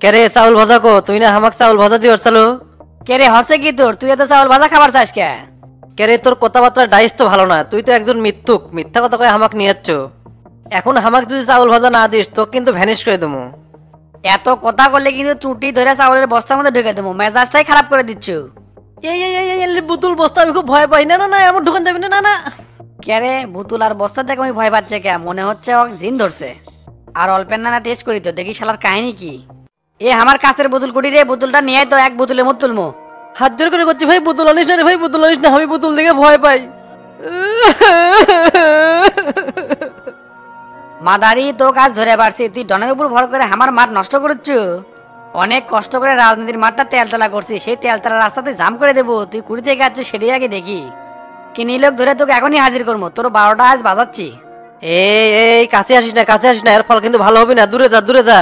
কেরে চাউল ভাজা কো? তুই না হামাক চাউল ভাজা দিবার চালো। কে রে হসে কি তোর? তুই এত চাউল ভাজা খাবার চাস কে? কেরে তোর কথাবার্তা ডাইস তো ভালো না, তুই তো একজন মিথ্যুক, মিথ্যা কথা কয়ে হামাক নিয়ে যাচ্ছ। এখন হামাক যদি চাউল ভাজা না দিস তো কিন্তু ভ্যানিশ করে দেবো। এত কথা বললে কিন্তু চুটি ধরে চাউলের বস্তার মধ্যে ঢুকে দেবো, মেজাজটাই খারাপ করে দিচ্ছ। এই বুতুল বস্তা আমি খুব ভয় পাই। না না না, এমন ঢুকান যাবি না। না না কে রে বুতুল আর বস্তা দেখে আমি ভয় পাচ্ছে কে? মনে হচ্ছে ও জিন ধরছে। আর অল্পের নানা টেস্ট করি তো দেখি শালার কাহিনী কি। এ আমার কাছের বোতল কুড়ি রে, বোতলটা নিয়ে আয় তো, এক বোতলে মত তুলমো। হাত জোর করে করছি ভাই, বুতুল আনিস না রে ভাই, বুতুল আনিস না, আমি বুতুল দেখে ভয় পাই। মাদারি তো কাজ ধরে পারছি, তুই ডনের উপর ভর করে আমার মাঠ নষ্ট করছ। অনেক কষ্ট করে রাজনীতির মাঠটা তেলতলা করছি, সেই তেলতলা রাস্তা তুই জাম করে দেবো। তুই কুড়ি থেকে আসছো সেটাই আগে দেখি। কিনি লোক ধরে তোকে এখনই হাজির করবো, তোর 12টা আজ বাজাচ্ছি। এই কাছে আসিস না, কাছে আসিস না, এর ফল কিন্তু ভালো হবে না, দূরে যা দূরে যা।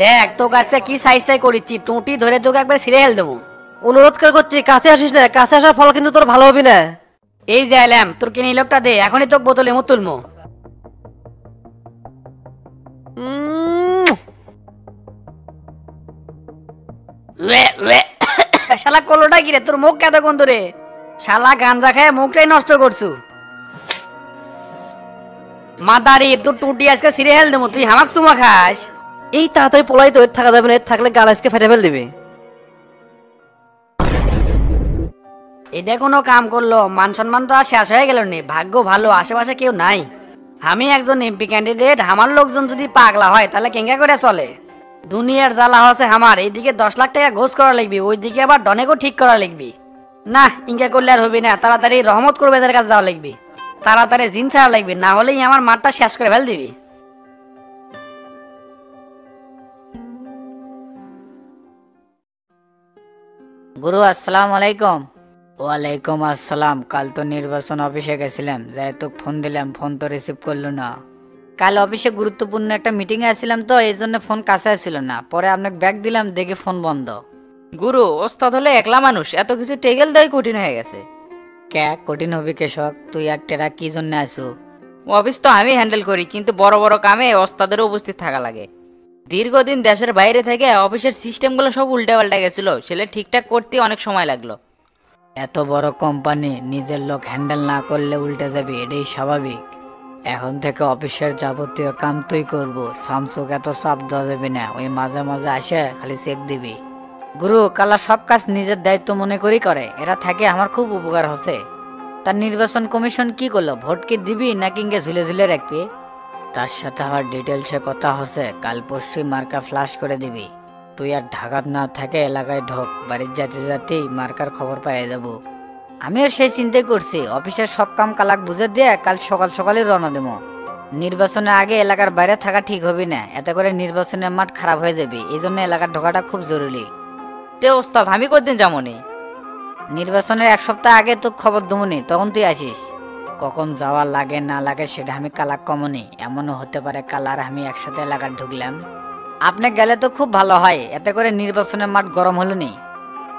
দেখ তো কাছে কি সাইজটাই করিচ্ছি, টুটি ধরে তোকে একবার ছিঁড়ে হেল দেবো। অনুরোধ করে করছি, কাছে আসিস না, কাছে আসার ফল কিন্তু তোর ভালো হবে না। এই যে এলাম, তোর কিনি লোকটা দে, এখনই তোকে বোতলে মত তুলমো। শালা কলোটা কিরে, তোর মুখ কেত কোন ধরে? শালা গাঞ্জা খায় মুখটাই নষ্ট করছু। মাদারি তোর টুটি আজকে ছিঁড়ে হেল দেবো, তুই হামাক চুমা খাস। এই তাড়াতাড়ি পলাই তো, এর থাকা যাবে না, এর থাকলে গাল আজকে ফেটে ফেল দিবে। এটা কোনো কাম করলো? মান সম্মান তো আর শেষ হয়ে গেল নি। ভাগ্য ভালো আশেপাশে কেউ নাই। আমি একজন এমপি ক্যান্ডিডেট, আমার লোকজন যদি পাগলা হয় তাহলে কেঙ্গা করে চলে? দুনিয়ার জ্বালা হচ্ছে আমার, এইদিকে 10 লাখ টাকা ঘোষ করা লাগবে, ওইদিকে আবার ডনেকও ঠিক করা লাগবে। না ইঙ্গা করলে আর হবে না, তাড়াতাড়ি রহমত করবে এদের কাছে যাওয়া লাগবে, তাড়াতাড়ি জিন ছাড়া লাগবে, না হলেই আমার মাঠটা শেষ করে ফেল দিবি। গুরু আসসালামু আলাইকুম। ওয়ালাইকুম আসসালাম। কাল তো নির্বাচন অফিসে গেছিলাম, যাই তো ফোন দিলাম, ফোন তো রিসিভ করলো না। কাল অফিসে গুরুত্বপূর্ণ একটা মিটিং এ আসছিলাম তো এই জন্য ফোন কাছে আসছিল না, পরে আপনাকে ব্যাগ দিলাম, দেখে ফোন বন্ধ। গুরু ওস্তাদ হলে একলা মানুষ, এত কিছু টেগেল দেয় কঠিন হয়ে গেছে। কে কঠিন হবে কেশক? তুই আর টেরা কি জন্য আসু? অফিস তো আমি হ্যান্ডেল করি, কিন্তু বড় বড় কামে ওস্তাদেরও উপস্থিত থাকা লাগে। দীর্ঘদিন দেশের বাইরে থেকে অফিসের সিস্টেমগুলো সব উল্টে পাল্টে গেছিল, সেটা ঠিকঠাক করতে অনেক সময় লাগলো। এত বড় কোম্পানি নিজের লোক হ্যান্ডেল না করলে উল্টে যাবে, এটাই স্বাভাবিক। এখন থেকে অফিসের যাবতীয় কাম তুই করবো, শামসুক এত চাপ দেওয়া যাবে না, ওই মাঝে মাঝে আসে খালি চেক দিবি। গুরু কালা সব কাজ নিজের দায়িত্ব মনে করেই করে, এরা থাকে আমার খুব উপকার হচ্ছে। তার নির্বাচন কমিশন কি করলো? ভোট কি দিবি নাকি ইঙ্গে ঝুলে ঝুলে রাখবি? তার সাথে আমার ডিটেলসে কথা হচ্ছে, কাল পরশুই মার্কা ফ্লাশ করে দিবি। তুই আর ঢাকাত না থাকে এলাকায় ঢোক, বাড়ির যাতে যাতেই মার্কার খবর পেয়ে যাবো। আমিও সেই চিন্তাই করছি, অফিসের সব কাম কালাক বুঝে দিয়ে কাল সকাল সকালে রওনা দেবো। নির্বাচনের আগে এলাকার বাইরে থাকা ঠিক হবে না, এতে করে নির্বাচনের মাঠ খারাপ হয়ে যাবে, এই জন্য এলাকার ঢোকাটা খুব জরুরি। তে ওস্তাদ আমি কতদিন যাবনি? নির্বাচনের 1 সপ্তাহ আগে তো খবর দমনি, তখন তুই আসিস। কখন যাওয়া লাগে না লাগে সেটা আমি কালাক কমনি, এমনও হতে পারে কাল আর আমি একসাথে এলাকার ঢুকলাম। আপনি গেলে তো খুব ভালো হয়, এতে করে নির্বাচনের মাঠ গরম হলো নি।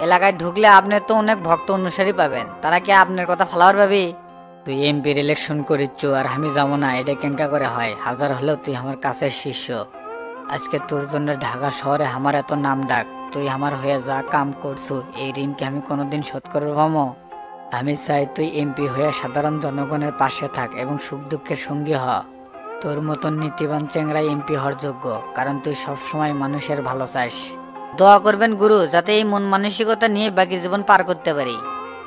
এলাকায় ঢুকলে আপনি তো অনেক ভক্ত অনুসারী পাবেন, তারা কি আপনার কথা ফলাওয়ার পাবি? তুই এমপির ইলেকশন করিচ্ছ আর আমি যাবো না, এটা কেঙ্কা করে হয়? হাজার হলেও তুই আমার কাছের শিষ্য। আজকে তোর জন্য ঢাকা শহরে আমার এত নাম ডাক, তুই আমার হয়ে যা কাম করছো এই ঋণ কি আমি কোনোদিন শোধ করবো ভামো? আমি চাই তুই এমপি হয়ে সাধারণ জনগণের পাশে থাক এবং সুখ দুঃখের সঙ্গী হ। তোর মতন নীতিবান চেংরাই এমপি হওয়ার যোগ্য, কারণ তুই সবসময় মানুষের ভালো চাস। দোয়া করবেন গুরু, যাতে এই মন মানসিকতা নিয়ে বাকি জীবন পার করতে পারি।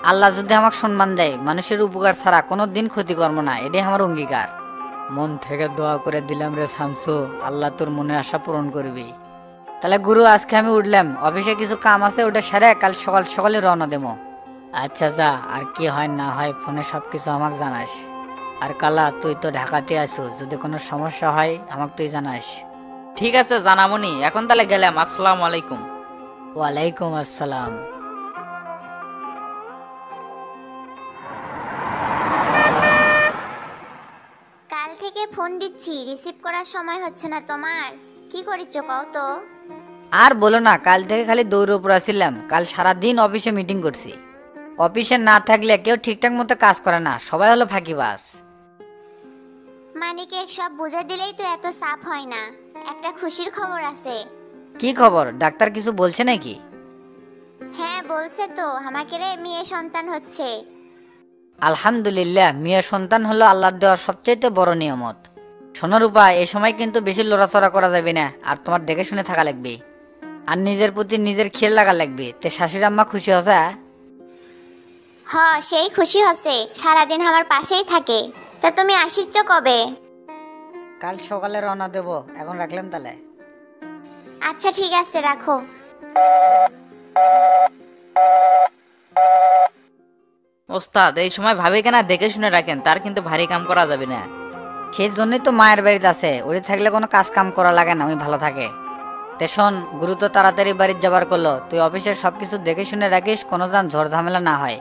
আল্লাহ যদি আমাকে সম্মান দেয়, মানুষের উপকার ছাড়া কোনো দিন ক্ষতি করবো না, এটাই আমার অঙ্গীকার। মন থেকে দোয়া করে দিলাম রে শামসু, আল্লাহ তোর মনের আশা পূরণ করবি। তাহলে গুরু আজকে আমি উঠলাম, অফিসে কিছু কাম আছে, ওটা সেরে কাল সকাল সকালে রওনা দেবো। আচ্ছা যা, আর কি হয় না হয় ফোনে সবকিছু আমাকে জানাস। আর কালা তুই তো ঢাকাতে আছো, যদি কোনো সমস্যা হয় আমাকে তুই জানাস। ঠিক আছে জানামনি, এখন তাহলে গেলাম, আসসালামু আলাইকুম। ওয়ালাইকুম আসসালাম। কাল থেকে ফোন দিচ্ছি, রিসিভ করার সময় হচ্ছে না তোমার, কি করিচ্ছ কও তো? আর বলো না, কাল থেকে খালি দৌড়ে উপর আসছিলাম, কাল সারাদিন অফিসে মিটিং করছি। অফিসে না থাকলে কেউ ঠিকঠাক মতো কাজ করে না, সবাই হলো ফাঁকিবাজ। মানিকে সব বুঝে দিলেই তো এত চাপ হয় না। একটা খুশির খবর আছে। কি খবর, ডাক্তার কিছু বলছে নাকি? হ্যাঁ বলছে তো, আমাকে রে মেয়ে সন্তান হচ্ছে। আলহামদুলিল্লাহ, মেয়ে সন্তান হলো আল্লাহর দেওয়ার সবচেয়ে বড় নিয়ামত। শোনো রূপা, এই সময় কিন্তু বেশি লড়াচড়া করা যাবে না, আর তোমার দেখে শুনে থাকা লাগবে, আর নিজের প্রতি নিজের খেয়াল লাগা লাগবে। তে শাশুড়ি আম্মা খুশি হচ্ছে? হ, সেই খুশি হচ্ছে, সারাদিন আমার পাশেই থাকে। তা তুমি আসিচ্ছ কবে? কাল সকালে রওনা দেবো, এখন রাখলাম তাহলে। আচ্ছা ঠিক আছে, রাখো। ওস্তাদ, এই সময় ভাবি কেনা দেখে শুনে রাখেন, তার কিন্তু ভারী কাম করা যাবে না। সেই জন্যই তো মায়ের বাড়িতে আছে, ওরে থাকলে কোনো কাজ কাম করা লাগে না, আমি ভালো থাকে। তে শোন, গুরু তো তাড়াতাড়ি বাড়ির যাবার করলো, তুই অফিসের সবকিছু দেখে শুনে রাখিস, কোনো যেন ঝড় ঝামেলা না হয়।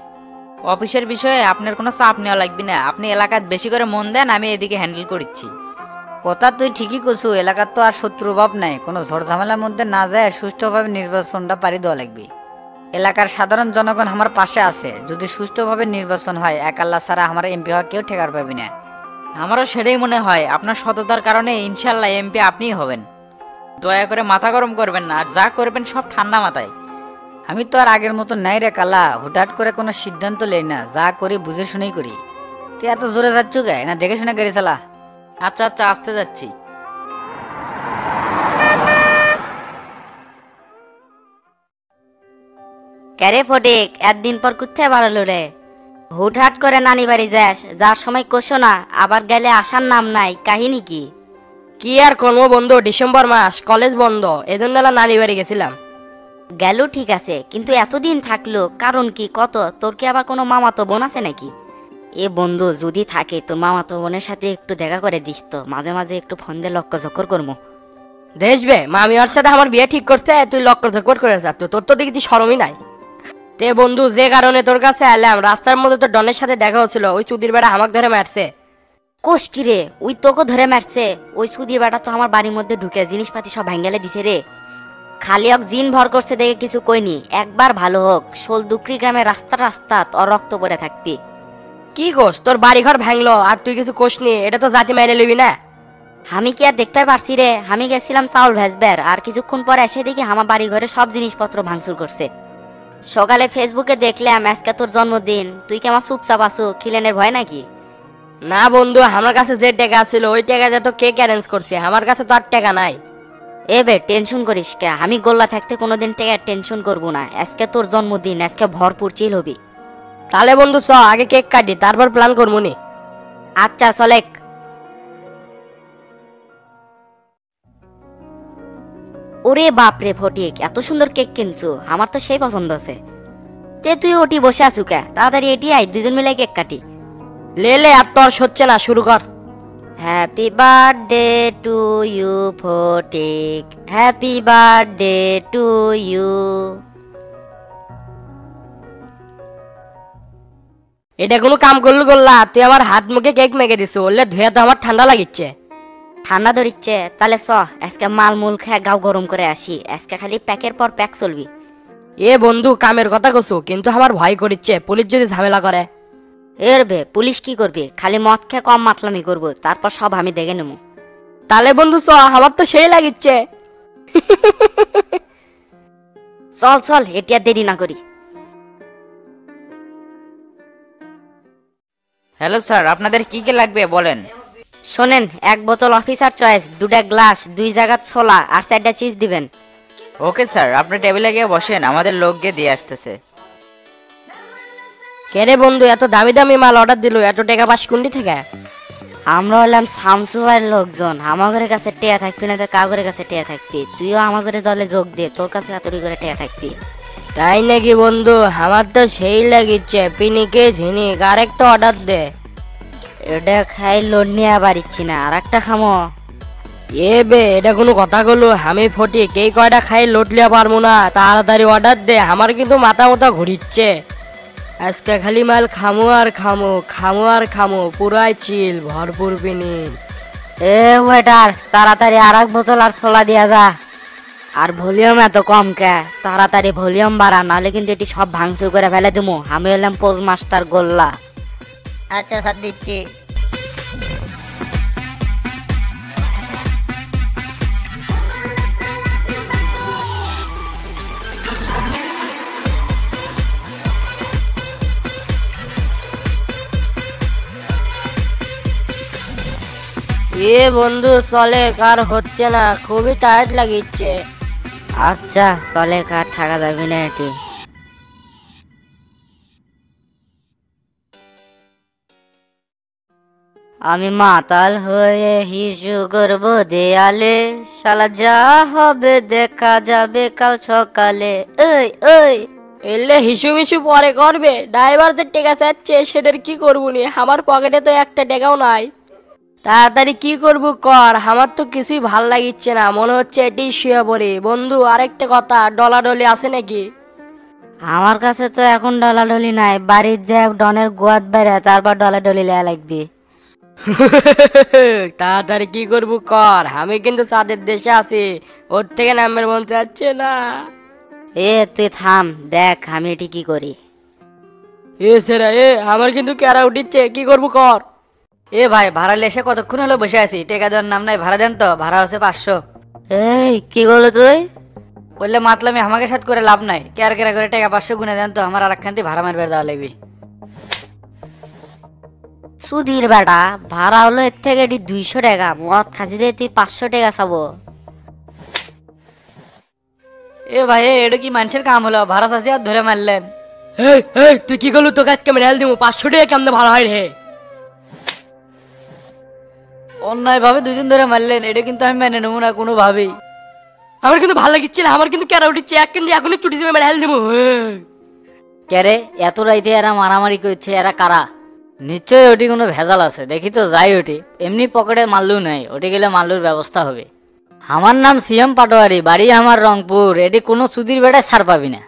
অফিসের বিষয়ে আপনার কোনো চাপ নেওয়া লাগবে না, আপনি এলাকাত বেশি করে মন দেন, আমি এদিকে হ্যান্ডেল করছি। কথা তুই ঠিকই কছু, এলাকার তো আর শত্রু অভাব নাই, কোনো ঝড় ঝামেলার মধ্যে না যায় সুষ্ঠুভাবে নির্বাচনটা পারি দেওয়া লাগবে। এলাকার সাধারণ জনগণ আমার পাশে আছে, যদি সুষ্ঠুভাবে নির্বাচন হয় এক আল্লাহ ছাড়া আমার এমপি হওয়া কেউ ঠেকার পাবি না। আমারও সেটাই মনে হয়, আপনার সততার কারণে ইনশাল্লাহ এমপি আপনিই হবেন। দয়া করে মাথা গরম করবেন না, আর যা করবেন সব ঠান্ডা মাথায়। আমি তো আর আগের মতো নাই রে কালা, হুটহাট করে কোনো সিদ্ধান্ত লেই না, যা করি বুঝে শুনেই করি। তুই এত জোরে যাচ্ছ গে, না দেখে শুনে গাড়ি চালা। আচ্ছা আচ্ছা, আসতে যাচ্ছি। ক্যারে ফটিক, একদিন পর কোথায় বাড়ালো রে? হুটহাট করে নানি বাড়ি যাস, যার সময় কোশো না, আবার গেলে আসার নাম নাই, কাহিনী কি? কি আর করবো বন্ধু, ডিসেম্বর মাস, কলেজ বন্ধ, এজন্য নানি বাড়ি গেছিলাম। গেল ঠিক আছে, কিন্তু এতদিন থাকলো কারণ কি কত? তোর কি আবার কোনো মামাতো বোন আছে নাকি? এ বন্ধু, যদি থাকে তোর মামাতো বোনের সাথে একটু দেখা করে দিস তো, মাঝে মাঝে একটু ফোন দিয়ে লক্ষ্য চক্কর করবো। দেখবে মামি ওর সাথে আমার বিয়ে ঠিক করছে, তুই লক্ষ্য ঝকর করে যাচ্ছ, তোর তো দেখি শরমই নাই। তে বন্ধু, যে কারণে তোর কাছে এলাম, রাস্তার মধ্যে তো ডনের সাথে দেখা হচ্ছিল, ওই চুদির বেড়া আমাকে ধরে মারছে। কোষ কি রে, ওই তোকে ধরে মারছে? ওই সুদি বেটা তো আমার বাড়ির মধ্যে ঢুকে জিনিসপাতি সব ভেঙ্গেলে দিছে রে। খালি অক জিন ভর করছে দেখে কিছু কইনি, একবার ভালো হোক, শোলদুকরি গ্রামে রাস্তা রাস্তা তোর রক্ত পরে থাকবি। কি কোষ, তোর বাড়ি ঘর ভাঙলো আর তুই কিছু কোষনি, এটা তো জাতি মাইনে লিবি না। আমি কি আর দেখতে পারছি রে? আমি গেছিলাম চাউল ভেজবার, আর কিছুক্ষণ পরে এসে দেখি আমার বাড়ি ঘরে সব জিনিসপত্র ভাঙচুর করছে। সকালে ফেসবুকে দেখলাম আজকে তোর জন্মদিন, তুই কি আমার চুপচাপ আছো? খিলেনের ভয় নাকি? না বন্ধু, আমার কাছে যে টাকা ছিল ওই টাকা দিয়ে তো কেক অ্যারেঞ্জ করছে, আমার কাছে তো আর টাকা নাই। এবে টেনশন করিস কে, আমি গোল্লা থাকতে কোনোদিন টাকার টেনশন করবো না। আজকে তোর জন্মদিন, আজকে ভরপুর চিল হবি। তাহলে বন্ধু চ, আগে কেক কাটি, তারপর প্ল্যান করবো নি। আচ্ছা চলেক। ওরে বাপরে ফটিক, এত সুন্দর কেক কিনছো, আমার তো সেই পছন্দ আছে। তে তুই ওটি বসে আছু কে? তাড়াতাড়ি এটি আই, দুজন মিলে কেক কাটি। লে লে, আর তোর হচ্ছে না, শুরু কর। Happy birthday to you Fatik, happy birthday to you. এটা কোনো কাম করলু করলা? তুই আমার হাত মুখে কেক মেখে দিছো, ওলে ধুয়ে তো আমার ঠান্ডা লাগিচ্ছে। ঠান্ডা ধরিচ্ছে? তাহলে চ আজকে মাল মূল খেয়ে গাও গরম করে আসি, আজকে খালি প্যাকের পর প্যাক চলবি। এ বন্ধু, কামের কথা কছু, কিন্তু আমার ভয় করিচ্ছে, পুলিশ যদি ঝামেলা করে। এর বে, পুলিশ কি করবে? খালি মদ খেয়ে কম মাতলামি করবো, তারপর সব আমি দেখে নেবো। তাহলে বন্ধু চ, আমার তো সেই লাগিচ্ছে। চল চল, এটি আর দেরি না করি। হ্যালো স্যার, আপনাদের কি কি লাগবে বলেন। শোনেন, এক বোতল অফিসার চয়েস, 2টা গ্লাস, 2 জায়গা ছোলা আর 4টা চিজ দিবেন। ওকে স্যার, আপনি টেবিলে গিয়ে বসেন, আমাদের লোক গিয়ে দিয়ে আসতেছে। কে রে বন্ধু, এত দামি দামি মাল অর্ডার দিল, এত টাকা পাস কোনটি থেকে? আমরা হলাম শামসু ভাইয়ের লোকজন, আমাদের কাছে টেয়া থাকবি না তো কাগরের কাছে টেয়া থাকবি। তুইও আমাদের দলে যোগ দে, তোর কাছে এতটি করে টেয়া থাকবি। তাই নাকি বন্ধু? আমার তো সেই লাগিচ্ছে, পিনিকে ঝিনিক, আর একটা অর্ডার দে। এটা খাই লোড নিয়ে বাড়িচ্ছি না, আর একটা খামো। এ বে, এটা কোনো কথা গেলো? আমি ফটিক, এই কয়টা খাই লোট লিয়া পারবো না, তাড়াতাড়ি অর্ডার দে, আমার কিন্তু মাথা মতো ঘুরিচ্ছে। আজকে খালি মাল খামো আর খামো, খামো আর খামো, পুরাই চিল, ভরপুর পিনি। এ ওয়েটার, তাড়াতাড়ি আর এক বোতল আর ছোলা দিয়া যা। আর ভলিউম এত কম কে? তাড়াতাড়ি ভলিউম বাড়া, নাহলে কিন্তু এটি সব ভাঙচুর করে ফেলে দিমু। আমি হলাম পোজ মাস্টার গোল্লা। আচ্ছা স্যার, দিচ্ছি। এ বন্ধু চলে কার হচ্ছে না, খুবই টায়ার্ড লাগিচ্ছে। আচ্ছা চলে কার থাকা যাবে না এটি। আমি মাতাল হয়ে হিসু করব দেয়ালে, শালা যা হবে দেখা যাবে কাল সকালে। ওই ওই এলে হিসু মিসু পরে করবে, ড্রাইভার যে টেকা চাচ্ছে সেটার কি করবো নি, আমার পকেটে তো একটা টেকাও নাই। তাড়াতাড়ি কি করব কর, আমার তো কিছুই ভাল লাগিচ্ছে না, মনে হচ্ছে এটাই শুয়ে পড়ি। বন্ধু আরেকটা কথা, ডলাডলি আছে নাকি? আমার কাছে তো এখন ডলাডলি নাই, বাড়ির যে ডনের গোয়াত বেড়ে তারপর ডলাডলি লেয়া লাগবে। তাড়াতাড়ি কি করব কর, আমি কিন্তু চাঁদের দেশে আছি, ওর থেকে নামের মন চাচ্ছে না। এ তুই থাম, দেখ আমি এটি কি করি। এ সেরা এ, আমার কিন্তু ক্যারা উঠিচ্ছে, কি করব কর। এ ভাই, ভাড়া এসে কতক্ষণ হলো বসে আছি, টেকা দেওয়ার নাম নাই, ভাড়া দেন তো, ভাড়া হচ্ছে 500। এই কি করলো তুই? বললে মাতলামি আমাকে সাথে করে লাভ নাই, কেয়ার কেরা করে টাকা 500 গুনে দেন তো, আমার আর একখান্তি ভাড়া মারবে দেওয়া লাগবে। সুধীর বেটা, ভাড়া হলো এর থেকে এটি 200 টাকা, মদ খাসি দিয়ে তুই 500 টাকা চাবো? এ ভাই, এটা কি মানুষের কাম হলো, ভাড়া চাষি আর ধরে মারলেন। এই এই তুই কি করলু, তোকে আজকে আমি রেল দিব, 500 টাকা কেমনে ভালো হয় রে। অন্যায় ভাবে দুজন ধরে মারলেন, এটা কিন্তু আমি মেনে নেবো না কোনোভাবেই। আমার কিন্তু ভালো লাগিচ্ছে না, আমার কিন্তু ক্যারা উঠিচ্ছে, এক কিন্তু এখনই ছুটি দিবে, রেল দিব। ক্যারে এত রাইতে এরা মারামারি করছে, এরা কারা? নিশ্চয়ই ওটি কোনো ভেজাল আছে, দেখি তো যাই ওটি, এমনি পকেটে মাল্লু নাই, ওটি গেলে মাল্লুর ব্যবস্থা হবে। আমার নাম সিএম পাটোয়ারি, বাড়ি আমার রংপুর, এটি কোনো সুধীর বেড়ায় ছাড় পাবি না।